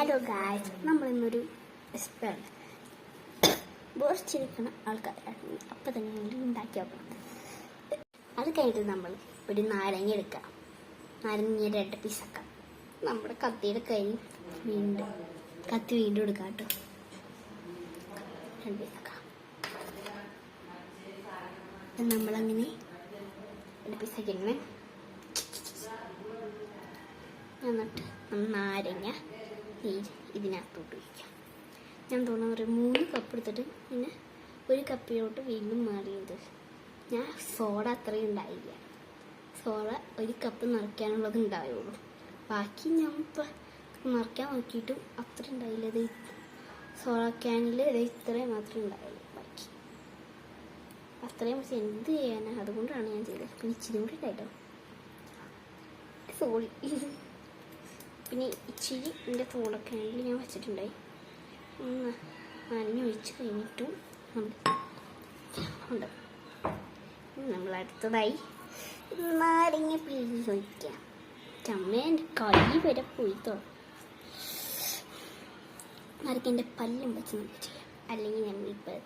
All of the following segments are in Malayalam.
ഹലോ ഗായ്സ്, നമ്മളിന്നൊരു ബോർച്ചിരിക്കുന്ന ആൾക്കാരാണ്. അപ്പം തന്നെ ഉണ്ടാക്കി വെക്കണം. അത് കഴിഞ്ഞിട്ട് നമ്മൾ ഒരു നാരങ്ങ എടുക്കാം. നാരങ്ങ 2 പീസാക്കാം. നമ്മുടെ കത്തിയുടെ കൈ കത്തി വീണ്ടും എടുക്കാം കേട്ടോ. 2 പീസാക്കാം. നമ്മളങ്ങനെ 2 പീസാക്കിങ്ങനെ എന്നിട്ട് നാരങ്ങ ഇതിനകത്തോട്ട് വയ്ക്കാം. ഞാൻ തോന്നുന്നു ഒരു 3 കപ്പ് എടുത്തിട്ട് പിന്നെ 1 കപ്പിലോട്ട് വീണ്ടും മാറിയത്. ഞാൻ സോഡ അത്രയും ഉണ്ടായില്ല. സോഡ 1 കപ്പ് നിറയ്ക്കാനുള്ളത് ഉണ്ടാവുള്ളൂ. ബാക്കി ഞാൻ ഇപ്പം നിറയ്ക്കാൻ നോക്കിയിട്ടും അത്ര ഉണ്ടായില്ല. ഇത് സോഡ ക്യാനിൽ ഇത്രയും മാത്രമേ ഉണ്ടായുള്ളൂ. ബാക്കി അത്രയും പക്ഷെ എന്ത് ചെയ്യാനാണ്, അതുകൊണ്ടാണ് ഞാൻ ചെയ്തത്. പിന്നെ ഇച്ചിരി കൂടി ഉണ്ടായിട്ടോ, സോറി. പിന്നെ ഇച്ചിരി എൻ്റെ തോളൊക്കെ ആണെങ്കിൽ ഞാൻ വെച്ചിട്ടുണ്ടായി. നനഞ്ഞ് ഒഴിച്ച് കഴിഞ്ഞിട്ടും ഉണ്ട്. നമ്മൾ അടുത്തതായി നാരങ്ങ പിഴിഞ്ഞ് ഒഴിക്കാം. ചമ്മേൻ്റെ കൈ വരെ പോയിത്തോ. നാരങ്ങ എൻ്റെ പല്ലും വെച്ച് നമുക്ക് ചെയ്യാം. അല്ലെങ്കിൽ നമ്മളിപ്പോൾ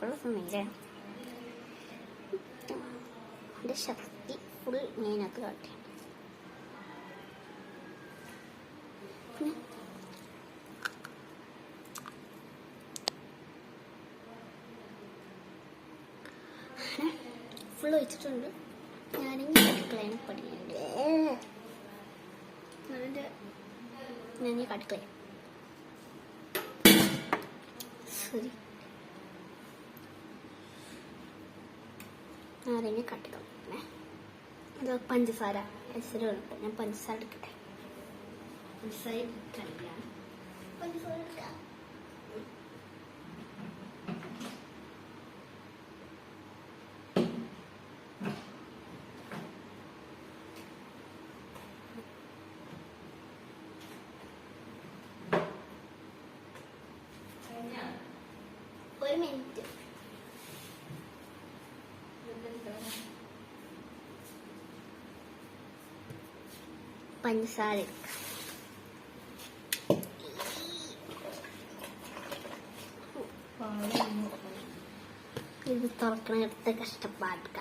കൊള്ള സമയമില്ലേ. എൻ്റെ ശക്തി ഫുൾ ഞാനകത്ത് കാട്ടി. പിന്നെ ഫുൾ ഒഴിച്ചിട്ടുണ്ട്. ഞാനിങ്ങനെ കട്ടിക്കളയാണ് പടിയുണ്ട്. ഞാൻ കട്ടിക്കളയാം. ശരി, നാരങ്ങ കട്ടിക്കളേ. അത് പഞ്ചസാര എസരുണ്ട്. ഞാൻ പഞ്ചസാര എടുക്കട്ടെ. പഞ്ചസാര എടുക്കാം. പഞ്ചസാര എടുക്കാം. ഒരു മിനിറ്റ്. പഞ്ചസാര ഇത് തുറക്കണടുത്ത് കഷ്ടപ്പാടുക.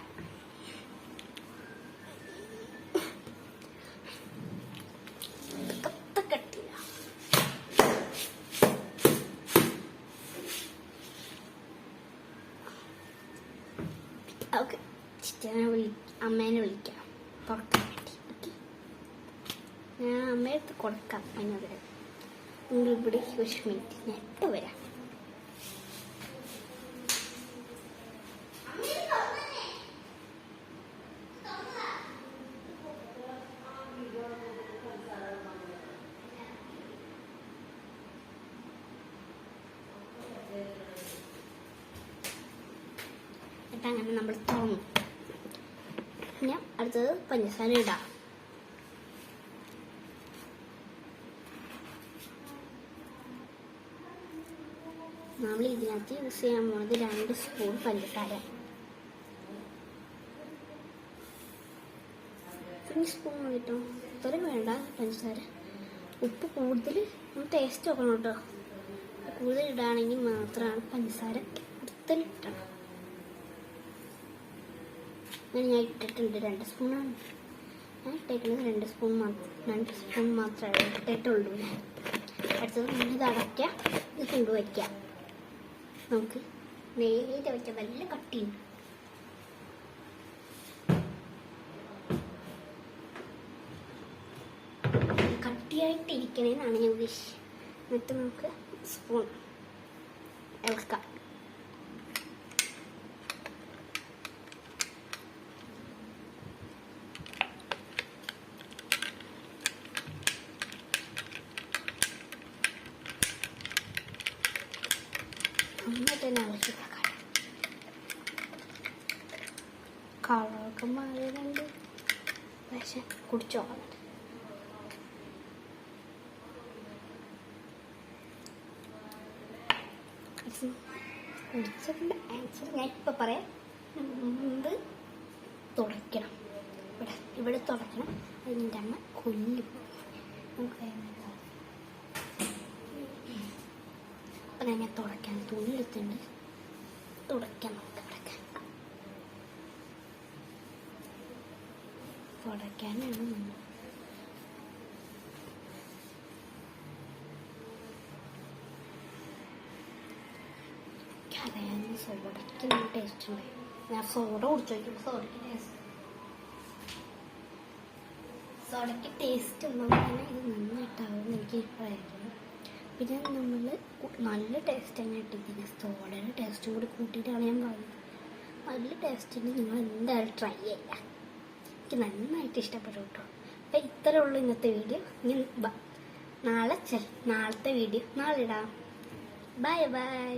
കട്ടില്ല. ഓക്കെ, അമ്മേനെ വിളിക്കാം തുറക്കാൻ വേണ്ടി. ഞാൻ അമ്മയടുത്ത് കൊടുക്കാം. അതിനോട് നിങ്ങൾ ഇവിടെ 1 മിനിറ്റ് ഞാൻ ഇട്ട് വരാം. അങ്ങനെ നമ്മൾ തുറന്നു. ഞാൻ അടുത്തത് പഞ്ചസാര ഇടാം. നമ്മൾ ഇതിനകത്ത് യൂസ് ചെയ്യാൻ പോകുന്നത് 2 സ്പൂൺ പഞ്ചസാര. 2 സ്പൂൺ കിട്ടും. ഇത്രയും വേണ്ട പഞ്ചസാര. ഉപ്പ് കൂടുതൽ ടേസ്റ്റ് നോക്കണം കേട്ടോ. കൂടുതൽ ഇടുകയാണെങ്കിൽ മാത്രമാണ് പഞ്ചസാര കൂടുതൽ ഇട്ടണം. അങ്ങനെ ഞാൻ ഇട്ടിട്ടുണ്ട്. 2 സ്പൂണാണ് ഞാൻ ഇട്ടേക്കുന്നത്. 2 സ്പൂൺ മാത്രമേ ഇട്ടിട്ടുള്ളൂ. അടുത്തത് നമ്മളിത് അടയ്ക്കാം. ഇത് കൊണ്ടുവയ്ക്കാം. നമുക്ക് നേരെ വെച്ച നല്ല കട്ടിയുണ്ട്. കട്ടിയായിട്ടിരിക്കണേന്നാണ് ഞാൻ ഉദ്ദേശിച്ചത്. എന്നിട്ട് നമുക്ക് സ്പൂൺ ഇളക്കാം. എന്നിട്ട് ഇളക്കിക്കാം. കളറൊക്കെ മാറിയതുണ്ട്, പക്ഷെ കുടിച്ചോളാം. കുടിച്ചിട്ടുണ്ട് ആൻസർ ഞാൻ ഇപ്പം പറയാം. തുടയ്ക്കണം. ഇവിടെ തുടയ്ക്കണം. അതിൻ്റെ അമ്മ കൊല്ലും. നമുക്ക് അപ്പം ഞാൻ തുടയ്ക്കാൻ തുണി എടുത്തുണ്ട്. തുടയ്ക്കാൻ നമുക്ക് തുടയ്ക്കാനാണ് നമ്മൾ അറിയാവുന്ന സോഡയ്ക്ക് നല്ല ടേസ്റ്റ് ഉണ്ട്. ഞാൻ സോഡ കുടിച്ചു നോക്കിയപ്പോൾ സോഡയ്ക്ക് ടേസ്റ്റ് ഉള്ളതുകൊണ്ട് ഇത് നന്നായിട്ടാവും എനിക്ക് പറയായിരുന്നു. പിന്നെ നമ്മൾ നല്ല ടേസ്റ്റ് തന്നെ ഇട്ടിരിക്കുന്നത് സോഡയുടെ ടേസ്റ്റും കൂടി കൂട്ടിയിട്ടാണ് ഞാൻ പറയുന്നത്. നല്ല ടേസ്റ്റിന് നിങ്ങൾ എന്തായാലും ട്രൈ ചെയ്യാം. എനിക്ക് നന്നായിട്ട് ഇഷ്ടപ്പെട്ടു കേട്ടോ. അപ്പം ഇത്രയേ ഉള്ളൂ ഇന്നത്തെ വീഡിയോ. ഇനി നാളത്തെ വീഡിയോ നാളെ ഇടാം. Bye bye.